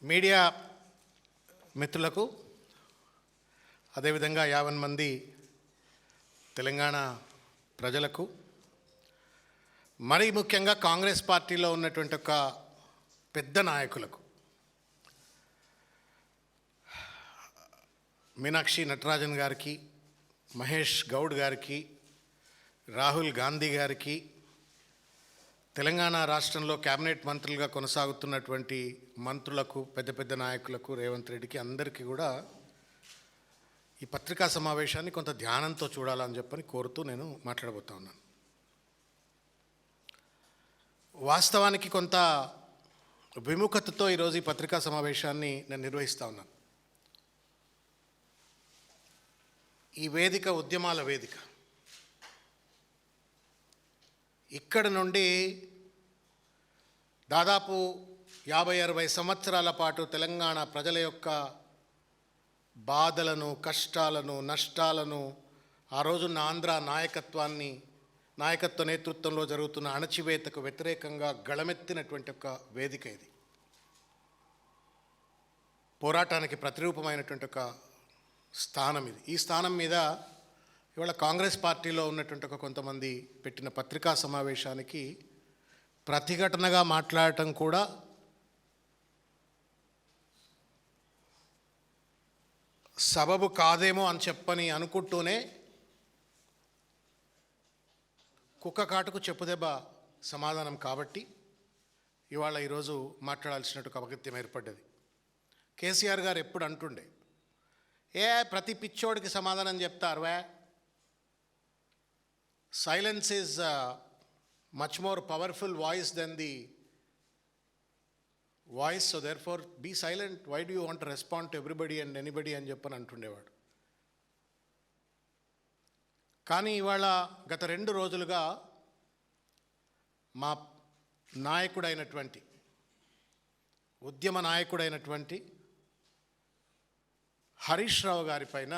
Media మిత్రులకు అదేవిధంగా 50 మంది తెలంగాణ ప్రజలకు మరీ ముఖ్యంగా కాంగ్రెస్ పార్టీలో ఉన్నటువంటి ఒక పెద్ద నాయకులకు మీనాక్షి నటరాజన్ గారికి, మహేష్ గౌడ్ గారికి, రాహుల్ గాంధీ గారికి, తెలంగాణ రాష్ట్రంలో కేబినెట్ మంత్రులుగా కొనసాగుతున్నటువంటి మంత్రులకు, పెద్ద పెద్ద నాయకులకు, రేవంత్ రెడ్డికి అందరికీ కూడా ఈ పత్రికా సమావేశాన్ని కొంత ధ్యానంతో చూడాలని చెప్పని కోరుతూ నేను మాట్లాడబోతా ఉన్నాను. వాస్తవానికి కొంత విముఖతతో ఈరోజు ఈ పత్రికా సమావేశాన్ని నేను నిర్వహిస్తూ ఉన్నాను. ఈ వేదిక ఉద్యమాల వేదిక. ఇక్కడ నుండి దాదాపు 50-60 సంవత్సరాల పాటు తెలంగాణ ప్రజల యొక్క బాధలను, కష్టాలను, నష్టాలను, ఆ రోజున్న ఆంధ్ర నాయకత్వ నేతృత్వంలో జరుగుతున్న అణచివేతకు వ్యతిరేకంగా గళమెత్తినటువంటి ఒక వేదిక ఇది. పోరాటానికి ప్రతిరూపమైనటువంటి ఒక స్థానం ఇది. ఈ స్థానం మీద ఇవాళ కాంగ్రెస్ పార్టీలో ఉన్నటువంటి ఒక కొంతమంది పెట్టిన పత్రికా సమావేశానికి ప్రతిఘటనగా మాట్లాడటం కూడా సబబు కాదేమో అని చెప్పని అనుకుంటూనే కుక్క కాటుకు చెప్పుదెబ్బ సమాధానం కాబట్టి ఇవాళ ఈరోజు మాట్లాడాల్సినట్టు అవగత్యం ఏర్పడ్డది. కేసీఆర్ గారు ఎప్పుడు అంటుండే, ప్రతి పిచ్చోడికి సమాధానం చెప్తారు, silence is much more powerful voice than the voice, so therefore be silent, why do you want respond to everybody and anybody అని చెప్పని అంటుండేవాడు. కానీ ఇవాళ గత 2 రోజులుగా మా నాయకుడైనటువంటి, ఉద్యమ నాయకుడైనటువంటి హరీష్ రావు గారి పైన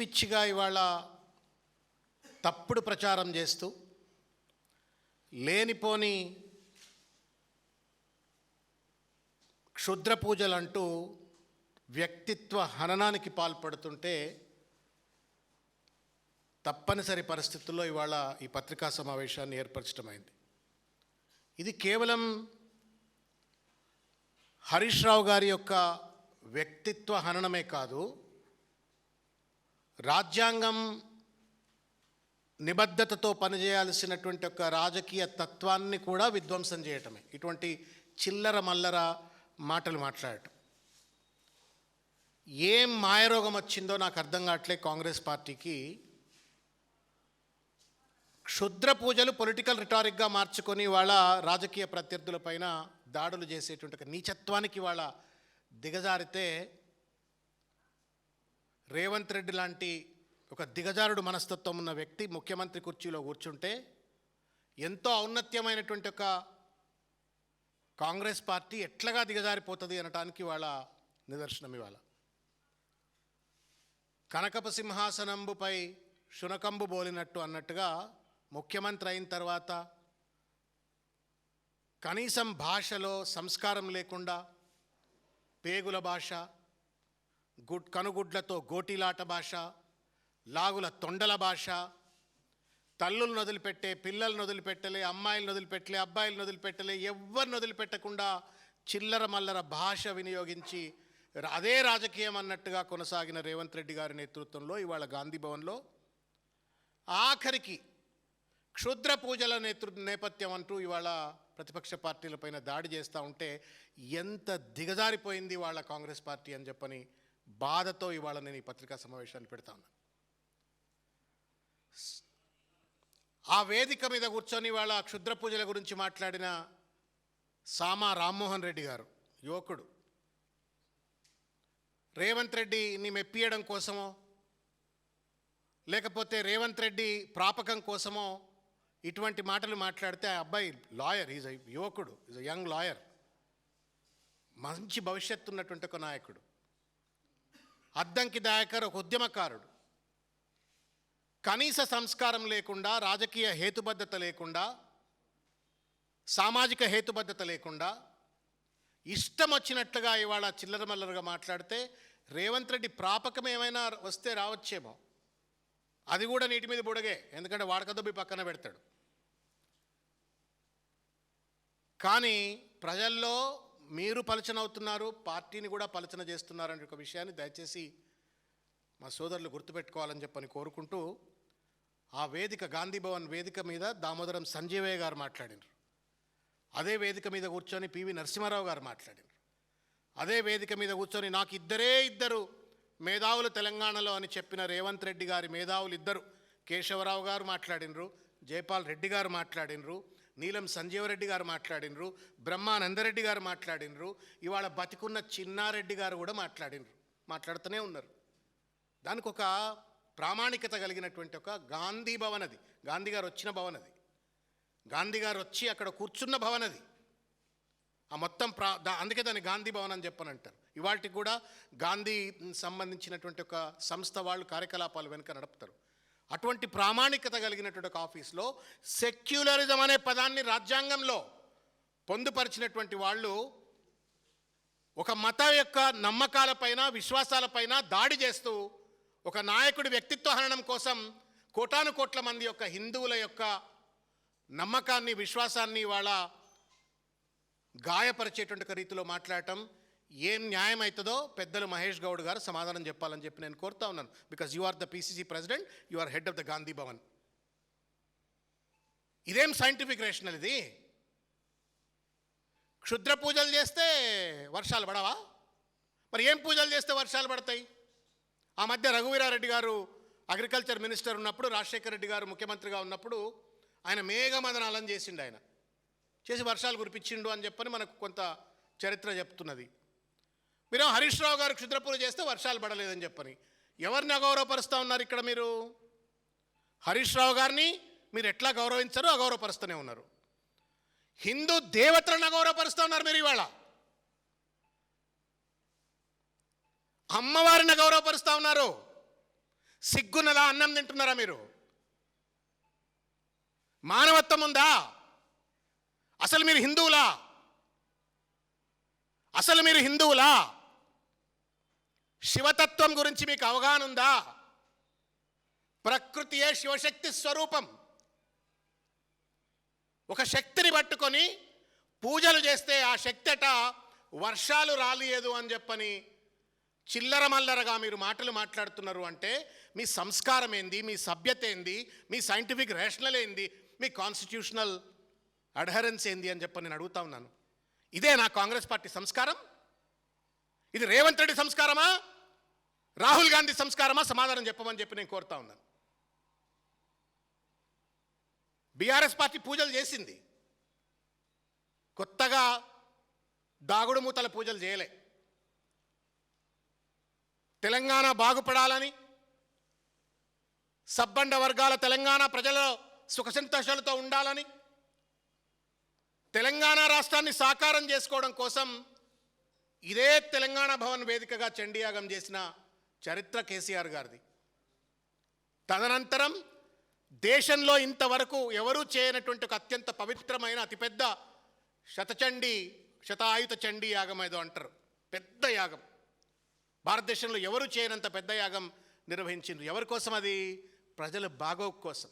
పిచ్చిగా ఇవాళ తప్పుడు ప్రచారం చేస్తూ లేనిపోని క్షుద్ర పూజలంటూ వ్యక్తిత్వ హననానికి పాల్పడుతుంటే తప్పనిసరి పరిస్థితుల్లో ఇవాళ ఈ పత్రికా సమావేశాన్ని ఏర్పరచడమైంది. ఇది కేవలం హరీష్ రావు గారి యొక్క వ్యక్తిత్వ హననమే కాదు, రాజ్యాంగం నిబద్ధతతో పనిచేయాల్సినటువంటి ఒక రాజకీయ తత్వాన్ని కూడా విధ్వంసం చేయటమే. ఇటువంటి చిల్లర మల్లర మాటలు మాట్లాడటం. ఏం మాయరోగం వచ్చిందో నాకు అర్థం కావట్లే కాంగ్రెస్ పార్టీకి. క్షుద్ర పూజలు పొలిటికల్ రిటారిక్గా మార్చుకొని వాళ్ళ రాజకీయ ప్రత్యర్థులపైన దాడులు చేసేటువంటి ఒక నీచత్వానికి వాళ్ళ దిగజారితే, రేవంత్ రెడ్డి లాంటి ఒక దిగజారుడు మనస్తత్వం ఉన్న వ్యక్తి ముఖ్యమంత్రి కుర్చీలో కూర్చుంటే ఎంతో ఔన్నత్యమైనటువంటి ఒక కాంగ్రెస్ పార్టీ ఎట్లాగా దిగజారిపోతుంది అనటానికి వాళ్ళ నిదర్శనం. ఇవాళ కనకపు సింహాసనంబుపై శునకంబు బోలినట్టు అన్నట్టుగా ముఖ్యమంత్రి అయిన తర్వాత కనీసం భాషలో సంస్కారం లేకుండా పేగుల భాష, కనుగుడ్లతో గోటీలాట భాష, లాగుల తొండల భాష, తల్లులను వదిలిపెట్టే, పిల్లలను వదిలిపెట్టలే, అమ్మాయిలను వదిలిపెట్టలే, అబ్బాయిలను వదిలిపెట్టలే, ఎవరిని వదిలిపెట్టకుండా చిల్లర మల్లర భాష వినియోగించి అదే రాజకీయం అన్నట్టుగా కొనసాగిన రేవంత్ రెడ్డి గారి నేతృత్వంలో ఇవాళ గాంధీ భవన్లో ఆఖరికి క్షుద్ర పూజల నేపథ్యం అంటూ ఇవాళ ప్రతిపక్ష పార్టీలపైన దాడి చేస్తూ ఉంటే ఎంత దిగజారిపోయింది వాళ్ళ కాంగ్రెస్ పార్టీ అని చెప్పని బాధతో ఇవాళ నేను ఈ పత్రికా సమావేశాన్ని పెడతా ఉన్నాను. ఆ వేదిక మీద కూర్చొని వాళ్ళ క్షుద్ర పూజల గురించి మాట్లాడిన సామా రామ్మోహన్ రెడ్డి గారు, యువకుడు, రేవంత్ రెడ్డిని మెప్పియడం కోసమో లేకపోతే రేవంత్ రెడ్డి ప్రాపకం కోసమో ఇటువంటి మాటలు మాట్లాడితే, ఆ అబ్బాయి లాయర్, ఈజ్ యువకుడు, ఈజ్ యంగ్ లాయర్, మంచి భవిష్యత్తు ఉన్నటువంటి ఒక నాయకుడు. అద్దంకి దయాకర్ ఒక ఉద్యమకారుడు. కనీస సంస్కారం లేకుండా, రాజకీయ హేతుబద్ధత లేకుండా సామాజిక హేతుబద్ధత లేకుండా ఇష్టం వచ్చినట్లుగా ఇవాళ చిల్లరమల్లరగా మాట్లాడితే రేవంత్ రెడ్డి ప్రాపకం ఏమైనా వస్తే రావచ్చేమో, అది కూడా నీటి మీద బుడగే, ఎందుకంటే వాడకదొబ్బి పక్కన పెడతాడు. కానీ ప్రజల్లో మీరు పలచన అవుతున్నారు, పార్టీని కూడా పలచన చేస్తున్నారనే ఒక విషయాన్ని దయచేసి మా సోదరులు గుర్తుపెట్టుకోవాలని చెప్పని కోరుకుంటూ, ఆ వేదిక గాంధీ భవన్ వేదిక మీద దామోదరం సంజీవయ్య గారు మాట్లాడినారు, అదే వేదిక మీద కూర్చొని పివి నరసింహారావు గారు మాట్లాడినారు, అదే వేదిక మీద కూర్చొని నాకు ఇద్దరు మేధావులు తెలంగాణలో అని చెప్పిన రేవంత్ రెడ్డి గారి మేధావులు ఇద్దరు, కేశవరావు గారు మాట్లాడినరు, జైపాల్ రెడ్డి గారు మాట్లాడినరు, నీలం సంజీవరెడ్డి గారు మాట్లాడినరు, బ్రహ్మానందరెడ్డి గారు మాట్లాడినరు, ఇవాళ బతికున్న చిన్నారెడ్డి గారు కూడా మాట్లాడుతూనే ఉన్నారు. దానికి ఒక ప్రామాణికత కలిగినటువంటి ఒక గాంధీ భవన్, అది గాంధీ గారు వచ్చిన భవన్, అది గాంధీ గారు వచ్చి అక్కడ కూర్చున్న భవన్, అది ఆ మొత్తం అందుకే దాన్ని గాంధీ భవన్ అని చెప్పని అంటారు. ఇవాళకి కూడా గాంధీ సంబంధించినటువంటి ఒక సంస్థ వాళ్ళు కార్యకలాపాలు వెనుక నడుపుతారు. అటువంటి ప్రామాణికత కలిగినటువంటి ఒక ఆఫీస్లో సెక్యులరిజం అనే పదాన్ని రాజ్యాంగంలో పొందుపరిచినటువంటి వాళ్ళు ఒక మతం యొక్క నమ్మకాలపైన విశ్వాసాలపైన దాడి చేస్తూ ఒక నాయకుడి వ్యక్తిత్వ హననం కోసం కోటాను కోట్ల మంది యొక్క హిందువుల యొక్క నమ్మకాన్ని విశ్వాసాన్ని వాళ్ళ గాయపరిచేటువంటి రీతిలో మాట్లాడటం ఏం న్యాయం అవుతుందో పెద్దలు మహేష్ గౌడ్ గారు సమాధానం చెప్పాలని చెప్పి నేను కోరుతా ఉన్నాను. Because you are the PCC president, you are head of the Gandhi Bhavan. ఇదేం సైంటిఫిక్ రేషనల్ ఇది? క్షుద్ర పూజలు చేస్తే వర్షాలు పడవా? మరి ఏం పూజలు చేస్తే వర్షాలు పడతాయి? ఆ మధ్య రఘువీరారెడ్డి గారు అగ్రికల్చర్ మినిస్టర్ ఉన్నప్పుడు, రాజశేఖర రెడ్డి గారు ముఖ్యమంత్రిగా ఉన్నప్పుడు ఆయన మేఘమదనాలను చేసిండు, ఆయన చేసి వర్షాలు కురిపించిండు అని చెప్పని మనకు కొంత చరిత్ర చెప్తున్నది. మీరు హరీష్ రావు గారు క్షుద్రపూజ చేస్తే వర్షాలు పడలేదని చెప్పని ఎవరిని అగౌరవపరుస్తూ ఉన్నారు ఇక్కడ? మీరు హరీష్ రావు గారిని మీరు ఎట్లా గౌరవించరు, అగౌరవపరుస్తూనే ఉన్నారు. హిందూ దేవతలను అగౌరవపరుస్తూ ఉన్నారు మీరు. ఇవాళ అమ్మవారిని గౌరవపరుస్తూ ఉన్నారు. సిగ్గున్నదా? అన్నం తింటున్నారా మీరు? మానవత్వం ఉందా? అసలు మీరు హిందువులా? అసలు మీరు హిందువులా? శివతత్వం గురించి మీకు అవగాహన ఉందా? ప్రకృతియే శివశక్తి స్వరూపం. ఒక శక్తిని పట్టుకొని పూజలు చేస్తే ఆ శక్తి అట వర్షాలు రాలేదు అని చెప్పని చిల్లర మల్లరగా మీరు మాటలు మాట్లాడుతున్నారు అంటే మీ సంస్కారం ఏంది, మీ సభ్యత ఏంది, మీ సైంటిఫిక్ రేషనల్ ఏంది, మీ కాన్స్టిట్యూషనల్ అడ్హరెన్స్ ఏంది అని చెప్పని నేను అడుగుతా ఉన్నాను. ఇదే నా కాంగ్రెస్ పార్టీ సంస్కారం? ఇది రేవంత్ రెడ్డి సంస్కారమా, రాహుల్ గాంధీ సంస్కారమా? సమాధానం చెప్పమని చెప్పి నేను కోరుతా ఉన్నాను. బీఆర్ఎస్ పార్టీ పూజలు చేసింది, కొత్తగా దాగుడు మూతల పూజలు చేయలే. తెలంగాణ బాగుపడాలని, సబ్బండ వర్గాల తెలంగాణ ప్రజల సుఖ సంతోషాలతో ఉండాలని, తెలంగాణ రాష్ట్రాన్ని సాకారం చేసుకోవడం కోసం ఇదే తెలంగాణ భవన్ వేదికగా చండీయాగం చేసిన చరిత్ర కేసీఆర్ గారిది. తదనంతరం దేశంలో ఇంతవరకు ఎవరూ చేయనటువంటి ఒక అత్యంత పవిత్రమైన అతిపెద్ద శతాయుత చండీ యాగం ఏదో అంటారు, పెద్ద యాగం. భారతదేశంలో ఎవరు చేయనంత పెద్ద యాగం నిర్వహించిండ్రు. ఎవరి కోసం అది? ప్రజల బాగోగు కోసం,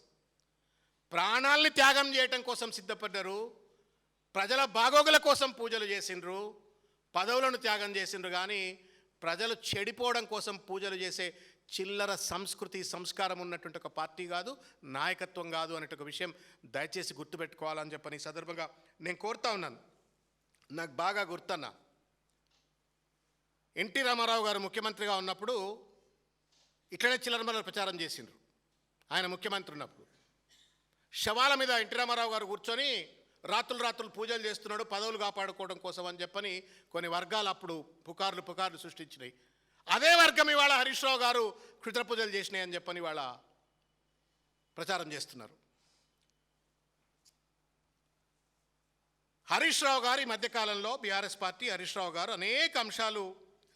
ప్రాణాల్ని త్యాగం చేయటం కోసం సిద్ధపడ్డారు. ప్రజల బాగోగుల కోసం పూజలు చేసిండ్రు, పదవులను త్యాగం చేసిండ్రు. కానీ ప్రజలు చెడిపోవడం కోసం పూజలు చేసే చిల్లర సంస్కృతి సంస్కారం ఉన్నటువంటి ఒక పార్టీ కాదు, నాయకత్వం కాదు అనేట ఒక విషయం దయచేసి గుర్తుపెట్టుకోవాలని చెప్పని ఈ సందర్భంగా నేను కోరుతా ఉన్నాను. నాకు బాగా గుర్తన్నా, ఎన్టీ రామారావు గారు ముఖ్యమంత్రిగా ఉన్నప్పుడు ఇట్లనే చిల్లరమల్ల ప్రచారం చేసిండ్రు. ఆయన ముఖ్యమంత్రి ఉన్నప్పుడు శవాల మీద ఎన్టీ రామారావు గారు కూర్చొని రాత్రులు పూజలు చేస్తున్నాడు పదవులు కాపాడుకోవడం కోసం అని చెప్పని కొన్ని వర్గాలు అప్పుడు పుకార్లు సృష్టించినాయి. అదే వర్గం ఇవాళ హరీష్ రావు గారు క్షుద్ర పూజలు చేసినాయి అని చెప్పని ఇవాళ ప్రచారం చేస్తున్నారు. హరీష్ రావు గారు ఈ మధ్యకాలంలో బీఆర్ఎస్ పార్టీ హరీష్ రావు గారు అనేక అంశాలు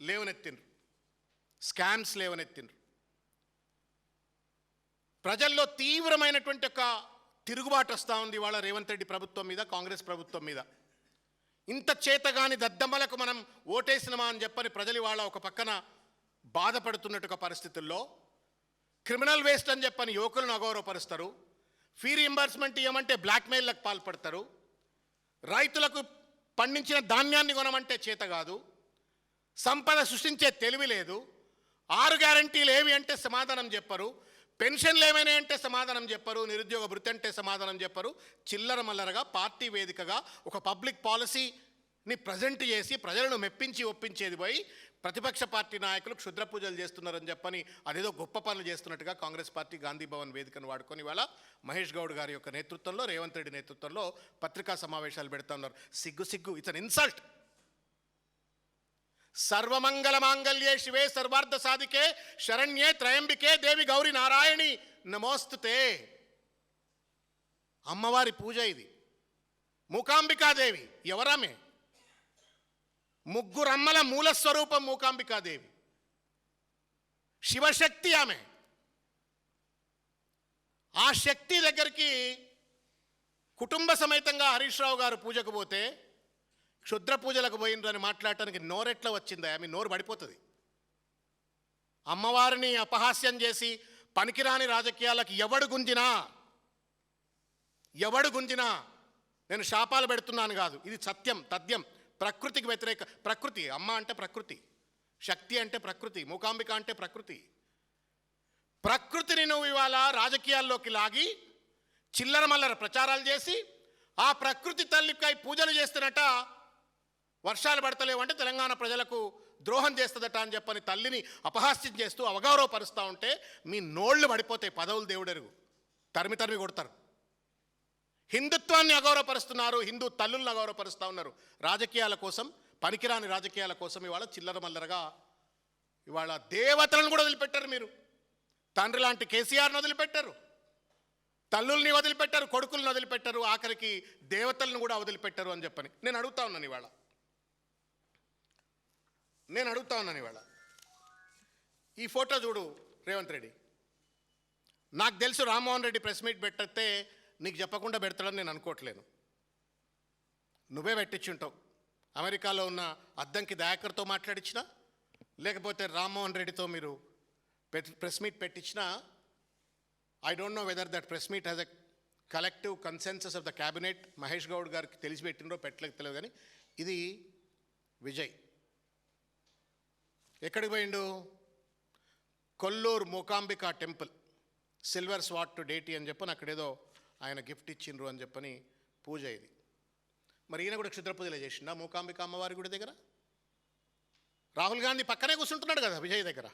లేవనెత్తిండ్రు, స్కామ్స్ లేవనెత్తిండ్రు. ప్రజల్లో తీవ్రమైనటువంటి ఒక తిరుగుబాటు వస్తూ ఉంది ఇవాళ రేవంత్ రెడ్డి ప్రభుత్వం మీద, కాంగ్రెస్ ప్రభుత్వం మీద. ఇంత చేతగాని దద్దమ్మలకు మనం ఓటేసినమా అని చెప్పని ప్రజలు ఇవాళ ఒక పక్కన బాధపడుతున్నట్టు పరిస్థితుల్లో క్రిమినల్ వేస్ట్ అని చెప్పని యువకులను అగౌరవపరుస్తారు. ఫీ రీయింబర్స్మెంట్ ఇవ్వమంటే బ్లాక్మెయిల్లకు పాల్పడతారు. రైతులకు పండించిన ధాన్యాన్ని కొనమంటే చేత కాదు. సంపద సృష్టించే తెలివి లేదు. 6 గ్యారంటీలు ఏవి అంటే సమాధానం చెప్పరు. పెన్షన్లు ఏమైనా అంటే సమాధానం చెప్పరు. నిరుద్యోగ భృతి అంటే సమాధానం చెప్పరు. చిల్లర మల్లరగా పార్టీ వేదికగా ఒక పబ్లిక్ పాలసీని ప్రజెంట్ చేసి ప్రజలను మెప్పించి ఒప్పించేది పోయి ప్రతిపక్ష పార్టీ నాయకులు క్షుద్ర పూజలు చేస్తున్నారని చెప్పని అదేదో గొప్ప పనులు చేస్తున్నట్టుగా కాంగ్రెస్ పార్టీ గాంధీ భవన్ వేదికను వాడుకొని ఇవాళ మహేష్ గౌడ్ గారి యొక్క నేతృత్వంలో, రేవంత్ రెడ్డి నేతృత్వంలో పత్రికా సమావేశాలు పెడతా ఉన్నారు. సిగ్గు, ఇట్స్ అన్ ఇన్సల్ట్. సర్వమంగళ మాంగళ్యే శివే సర్వార్థ సాధికే శరణ్యే త్రయంబికే దేవి గౌరీ నారాయణి నమోస్తుతే. అమ్మవారి పూజ ఇది. మూకాంబికాదేవి ఎవరామే? ముగ్గురమ్మల మూలస్వరూపం మూకాంబికాదేవి. శివశక్తి ఆమె. ఆ శక్తి దగ్గరికి కుటుంబ సమేతంగా హరీష్ రావు గారు పూజకు పోతే క్షుద్ర పూజలకు పోయినరని మాట్లాడటానికి నోరెట్లా వచ్చిందా? ఆమె నోరు పడిపోతుంది. అమ్మవారిని అపహాస్యం చేసి పనికిరాని రాజకీయాలకు ఎవడు గుంజినా నేను శాపాలు పెడుతున్నాను కాదు. ఇది సత్యం, తథ్యం. ప్రకృతికి వ్యతిరేక. ప్రకృతి అమ్మ అంటే ప్రకృతి, శక్తి అంటే ప్రకృతి, మూకాంబిక అంటే ప్రకృతి. ప్రకృతిని నువ్వు ఇవాళ రాజకీయాల్లోకి లాగి చిల్లర మల్లర ప్రచారాలు చేసి ఆ ప్రకృతి తల్లికై పూజలు చేస్తున్నట. వర్షాలు పడతలేవు అంటే తెలంగాణ ప్రజలకు ద్రోహం చేస్తుందట అని చెప్పని తల్లిని అపహాస్యం చేస్తూ అవగౌరవపరుస్తూ ఉంటే మీ నోళ్లు పడిపోతాయి. పదవులు దేవుడెరుగు తరిమి కొడతారు. హిందుత్వాన్ని అగౌరవపరుస్తున్నారు, హిందూ తల్లులను అగౌరవపరుస్తూ ఉన్నారు. రాజకీయాల కోసం, పనికిరాని రాజకీయాల కోసం ఇవాళ చిల్లర మల్లరగా ఇవాళ దేవతలను కూడా వదిలిపెట్టారు. మీరు తండ్రి లాంటి కేసీఆర్ని వదిలిపెట్టారు, తల్లుల్ని వదిలిపెట్టారు, కొడుకులను వదిలిపెట్టారు, ఆఖరికి దేవతలను కూడా వదిలిపెట్టారు అని చెప్పని నేను అడుగుతా ఉన్నాను ఇవాళ. ఈ ఫోటో చూడు రేవంత్ రెడ్డి. నాకు తెలుసు రామ్మోహన్ రెడ్డి ప్రెస్ మీట్ పెట్టితే నీకు చెప్పకుండా పెడతాడని నేను అనుకోవట్లేను. నువ్వే పెట్టించుంటావు. అమెరికాలో ఉన్న అద్దంకి దయాకర్తో మాట్లాడించినా లేకపోతే రామ్మోహన్ రెడ్డితో మీరు ప్రెస్ మీట్ పెట్టించినా I don't know whether that press meet has a collective consensus of the cabinet. Mahesh Goud గారికి తెలిసి పెట్టినరో పెట్టలేక తెలియదు. కానీ ఇది విజయ్ ఎక్కడికి పోయిండు? కొల్లూరు మూకాంబికా టెంపుల్ సిల్వర్ స్వాట్ టు డేటీ అని చెప్పని అక్కడేదో ఆయన గిఫ్ట్ ఇచ్చిండ్రు అని చెప్పని పూజ ఇది. మరి ఈయన కూడా క్షుద్ర పూజలే చేసిండా మూకాంబిక అమ్మవారి గుడి దగ్గర? రాహుల్ గాంధీ పక్కనే కూర్చుంటున్నాడు కదా విజయ్ దగ్గర.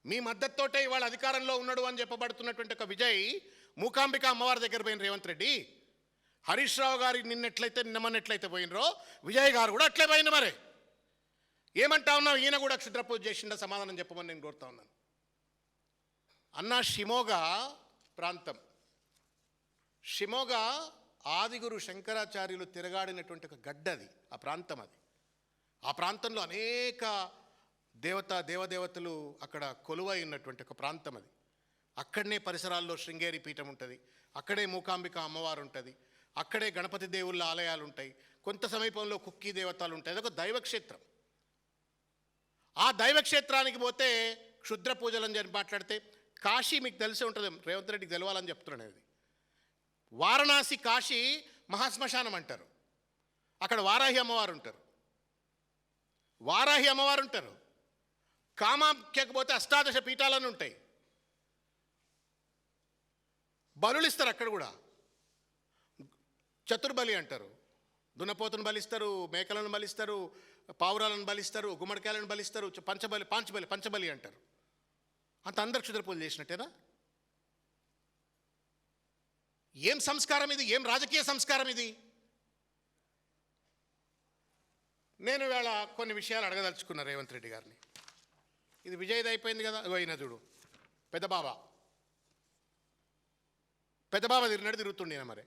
మీ మద్దతుతోటే ఇవాళ అధికారంలో ఉన్నాడు అని చెప్పబడుతున్నటువంటి ఒక విజయ్ మూకాంబిక అమ్మవారి దగ్గర పోయిన రేవంత్ రెడ్డి. హరీష్ రావు గారి నిన్నెట్లయితే పోయినరో విజయ్ గారు కూడా అట్లే పోయిన. మరి ఏమంటా ఉన్నావు? ఈయన కూడా క్షుద్ర పూజ చేసిండా? సమాధానం చెప్పమని నేను కోరుతా ఉన్నాను. అన్న షిమోగా ప్రాంతం, షిమోగా ఆదిగురు శంకరాచార్యులు తిరగాడినటువంటి ఒక గడ్డ అది, ఆ ప్రాంతం అది. ఆ ప్రాంతంలో అనేక దేవదేవతలు అక్కడ కొలువై ఉన్నటువంటి ఒక ప్రాంతం అది. అక్కడనే పరిసరాల్లో శృంగేరి పీఠం ఉంటుంది, అక్కడే మూకాంబిక అమ్మవారు ఉంటుంది, అక్కడే గణపతి దేవుళ్ళ ఆలయాలు ఉంటాయి, కొంత సమీపంలో కుక్కీ దేవతలు ఉంటాయి. అదొక దైవక్షేత్రం. ఆ దైవక్షేత్రానికి పోతే క్షుద్ర పూజలని చెప్పి మాట్లాడితే కాశీ మీకు తెలిసే ఉంటుంది, రేవంత్ రెడ్డికి తెలవాలని చెప్తున్నాను. అది వారణాసి కాశీ మహాశ్మశానం అంటారు. అక్కడ వారాహి అమ్మవారు ఉంటారు. కామాఖ్యకు పోతే అష్టాదశ పీఠాలను ఉంటాయి. బలులు ఇస్తారు అక్కడ కూడా. చతుర్బలి అంటారు. దున్నపోతును బలిస్తారు, మేకలను బలిస్తారు, పావురాలను బలిస్తారు, గుమ్మడికాయలను బలిస్తారు, పంచబలి అంటారు. అంత అందరు క్షుద్రపూజలు చేసినట్టేనా? ఏం సంస్కారం ఇది? ఏం రాజకీయ సంస్కారం ఇది? నేను ఇవాళ కొన్ని విషయాలు అడగదలుచుకున్నా రేవంత్ రెడ్డి గారిని. ఇది విజయ్ది అయిపోయింది కదా. అయినా చూడు పెద్దబాబా తిరుగుతుండినా, మరి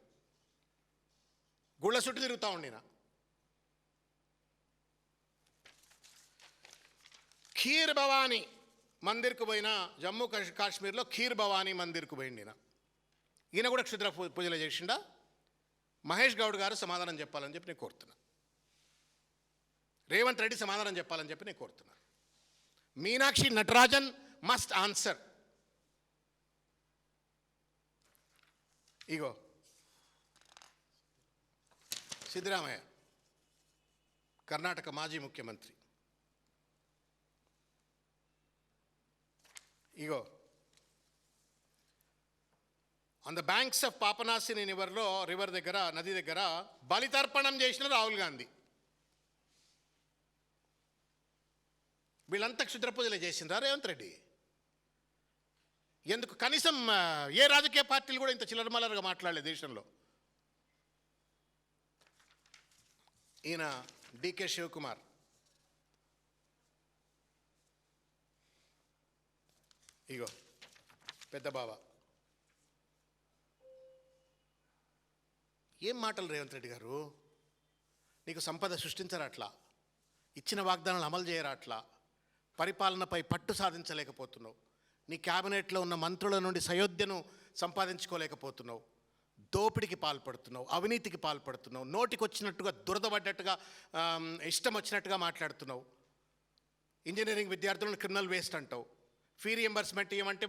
గుళ్ళ చుట్టూ తిరుగుతూ ఉండినా. ఖీర్ భవానీ మందిర్కు పోయినా, జమ్మూ కాశ్మీర్లో ఖీర్ భవానీ మందిర్కు పోయిండినా. ఈయన కూడా క్షుద్ర పూజలు చేసిండా? మహేష్ గౌడ్ గారు సమాధానం చెప్పాలని చెప్పి నేను కోరుతున్నా. రేవంత్ రెడ్డి సమాధానం చెప్పాలని చెప్పి నేను కోరుతున్నా. Meenakshi Natarajan must answer. ఇగో సిద్ధరామయ్య, కర్ణాటక మాజీ ముఖ్యమంత్రి. ఇగో on the banks of Papanasini river దగ్గర, నది దగ్గర బలితర్పణం చేసిన రాహుల్ గాంధీ. వీళ్ళంతా క్షుద్ర పూజలే చేసిండ్రా రేవంత్ రెడ్డి? ఎందుకు కనీసం ఏ రాజకీయ పార్టీలు కూడా ఇంత చిల్లరమల్లరగా మాట్లాడలేదు దేశంలో? ఈయన డికే శివకుమార్, ఇగో పెద్ద బావ. ఏం మాటలు రేవంత్ రెడ్డి గారు? నీకు సంపద సృష్టించరా అట్లా? ఇచ్చిన వాగ్దానాలు అమలు చేయరా అట్లా? పరిపాలనపై పట్టు సాధించలేకపోతున్నావు. నీ క్యాబినెట్లో ఉన్న మంత్రుల నుండి సయోధ్యను సంపాదించుకోలేకపోతున్నావు. దోపిడికి పాల్పడుతున్నావు, అవినీతికి పాల్పడుతున్నావు, నోటికి వచ్చినట్టుగా దురదపడ్డట్టుగా ఇష్టం వచ్చినట్టుగా మాట్లాడుతున్నావు. ఇంజనీరింగ్ విద్యార్థులను క్రిమినల్ వేస్ట్ అంటావు. ఫీ రియంబర్స్మెంట్ ఇవ్వమంటే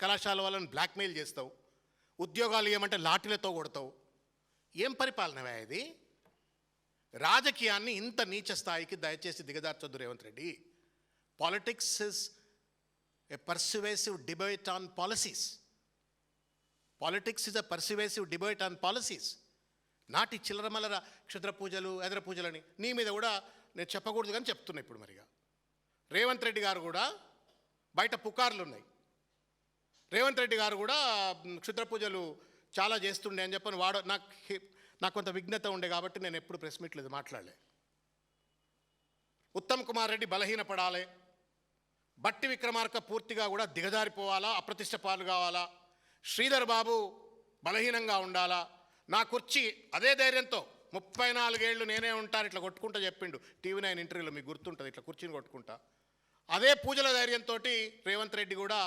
కళాశాల వాళ్ళని బ్లాక్మెయిల్ చేస్తావు. ఉద్యోగాలు ఇవ్వమంటే లాఠీలతో కొడతావు. ఏం పరిపాలనవే ఇది? రాజకీయాన్ని ఇంత నీచ స్థాయికి దయచేసి దిగదార్చొద్దు Revanth Reddy. Politics is a persuasive debate on policies. Politics is a persuasive debate on policies, నాటి చిల్లరమల్లర క్షుద్ర పూజలు, ఎదర పూజలని. నీ మీద కూడా నేను చెప్పకూడదు కానీ చెప్తున్నా ఇప్పుడు. మరిగా రేవంత్ రెడ్డి గారు కూడా బయట పుకార్లు ఉన్నాయి. రేవంత్ రెడ్డి గారు కూడా క్షుద్ర పూజలు చాలా చేస్తుండే అని చెప్పని నాకు కొంత విఘ్నత ఉండే కాబట్టి నేను ఎప్పుడు ప్రెస్ మీట్లేదు మాట్లాడలే. ఉత్తమ్ కుమార్ రెడ్డి బలహీనపడాలి, బట్టి విక్రమార్క పూర్తిగా కూడా దిగజారిపోవాలా, అప్రతిష్ట పాలు కావాలా, శ్రీధర్ బాబు బలహీనంగా ఉండాలా, నా కుర్చీ అదే ధైర్యంతో 34 ఏళ్ళు నేనే ఉంటాను ఇట్లా కొట్టుకుంటా చెప్పిండు TV9 ఇంటర్వ్యూలో, మీకు గుర్తుంటుంది, ఇట్లా కుర్చీని కొట్టుకుంటా. అదే పూజల ధైర్యంతో రేవంత్ రెడ్డి కూడా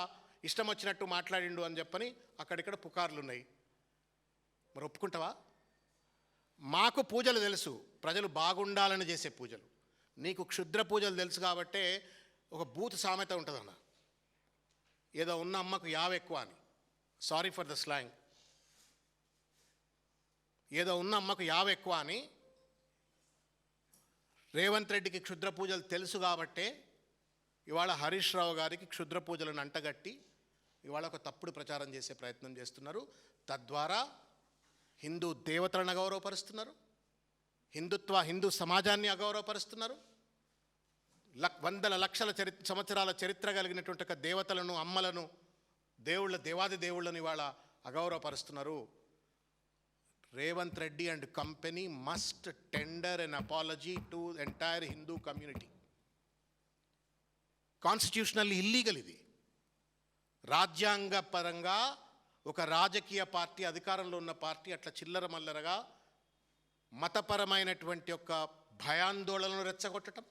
ఇష్టం వచ్చినట్టు మాట్లాడిండు అని చెప్పని అక్కడిక్కడ పుకార్లు ఉన్నాయి. మరి ఒప్పుకుంటావా? మాకు పూజలు తెలుసు, ప్రజలు బాగుండాలని చేసే పూజలు. నీకు క్షుద్ర పూజలు తెలుసు కాబట్టే ఒక బూత్ సామెత ఉంటుందన్న, ఏదో ఉన్న అమ్మకు యావ ఎక్కువ అని. Sorry for the slang. ఏదో ఉన్న అమ్మకు యావ ఎక్కువ అని. రేవంత్ రెడ్డికి క్షుద్ర పూజలు తెలుసు కాబట్టే ఇవాళ హరీష్ రావు గారికి క్షుద్ర పూజలను అంటగట్టి ఇవాళ ఒక తప్పుడు ప్రచారం చేసే ప్రయత్నం చేస్తున్నారు. తద్వారా హిందూ దేవతలను అగౌరవపరుస్తున్నారు, హిందూ సమాజాన్ని అగౌరవపరుస్తున్నారు. వందల లక్షల సంవత్సరాల చరిత్ర కలిగినటువంటి ఒక దేవతలను, అమ్మలను, దేవాది దేవుళ్ళని ఇవాళ అగౌరవపరుస్తున్నారు. Revanth Reddy and company must tender an apology to entire Hindu community. Constitutionally illegal ఇది. రాజ్యాంగపరంగా ఒక రాజకీయ పార్టీ, అధికారంలో ఉన్న పార్టీ అట్లా చిల్లర మల్లరగా మతపరమైనటువంటి యొక్క భయాందోళనను రెచ్చగొట్టడం,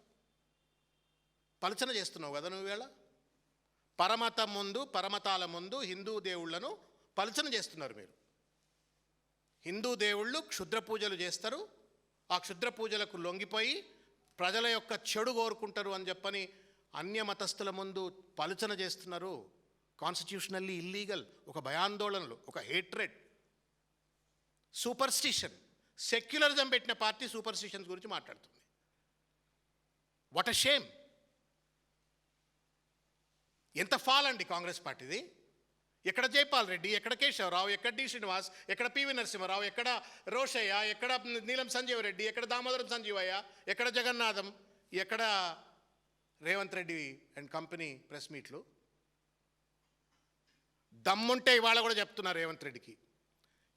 పలచన చేస్తున్నావు కదా నువ్వు. వేళ పరమతాల ముందు హిందూ దేవుళ్లను పలచన చేస్తున్నారు మీరు. హిందూ దేవుళ్ళు క్షుద్ర పూజలు చేస్తారు, ఆ క్షుద్ర పూజలకు లొంగిపోయి ప్రజల యొక్క చెడు కోరుకుంటారు అని చెప్పని అన్య మతస్థుల ముందు పలుచన చేస్తున్నారు. Constitutionally illegal. ఒక భయాందోళనలు, ఒక హేట్రెడ్, సూపర్స్టిషన్, సెక్యులరిజం పెట్టిన పార్టీ సూపర్స్టిషన్స్ గురించి మాట్లాడుతుంది. What a shame. ఎంత ఫాల్ అండి కాంగ్రెస్ పార్టీది. ఎక్కడ జైపాల్ రెడ్డి, ఎక్కడ కేశవరావు, ఎక్కడ డి శ్రీనివాస్, ఎక్కడ పివి నరసింహారావు, ఎక్కడ రోషయ్య, ఎక్కడ నీలం సంజీవ్ రెడ్డి, ఎక్కడ దామోదరం సంజీవయ్య, ఎక్కడ జగన్నాథం, ఎక్కడ Revanth Reddy and company press మీట్లు. దమ్ముంటే ఇవాళ కూడా చెప్తున్నారు రేవంత్ రెడ్డికి,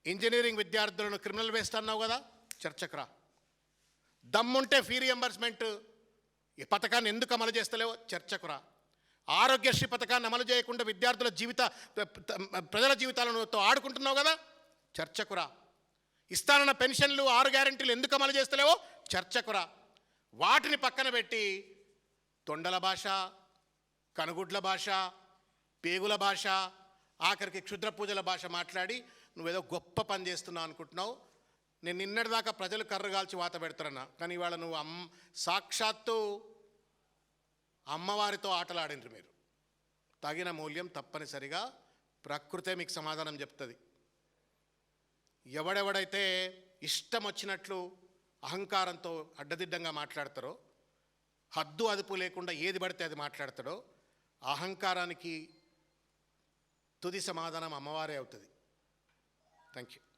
ఇంజనీరింగ్ విద్యార్థులను క్రిమినల్ వేస్ట్ అన్నావు కదా, చర్చకురా. దమ్ముంటే ఫీ రియంబర్స్మెంట్ ఈ పథకాన్ని ఎందుకు అమలు చేస్తలేవో చర్చకురా. ఆరోగ్యశ్రీ పథకాన్ని అమలు చేయకుండా ప్రజల జీవితాలను ఆడుకుంటున్నావు కదా, చర్చకురా. ఇస్తానన్న పెన్షన్లు 6 గ్యారెంటీలు ఎందుకు అమలు చేస్తలేవో చర్చకురా. వాటిని పక్కన పెట్టి తొండల భాష, కనుగుడ్ల భాష, పేగుల భాష, ఆఖరికి క్షుద్ర పూజల భాష మాట్లాడి నువ్వేదో గొప్ప పని చేస్తున్నావు అనుకుంటున్నావు. నేను నిన్నటిదాకా ప్రజలు కర్ర కాల్చి వాత పెడతారన్నా, కానీ ఇవాళ నువ్వు సాక్షాత్తు అమ్మవారితో ఆటలాడినరు మీరు. తగిన మూల్యం తప్పనిసరిగా ప్రకృతే మీకు సమాధానం చెప్తుంది. ఎవడెవడైతే ఇష్టం వచ్చినట్లు అహంకారంతో అడ్డదిడ్డంగా మాట్లాడతారో, హద్దు అదుపు లేకుండా ఏది పడితే అది మాట్లాడతాడో, అహంకారానికి తుది సమాధానం అమ్మవారే అవుతుంది. Thank you.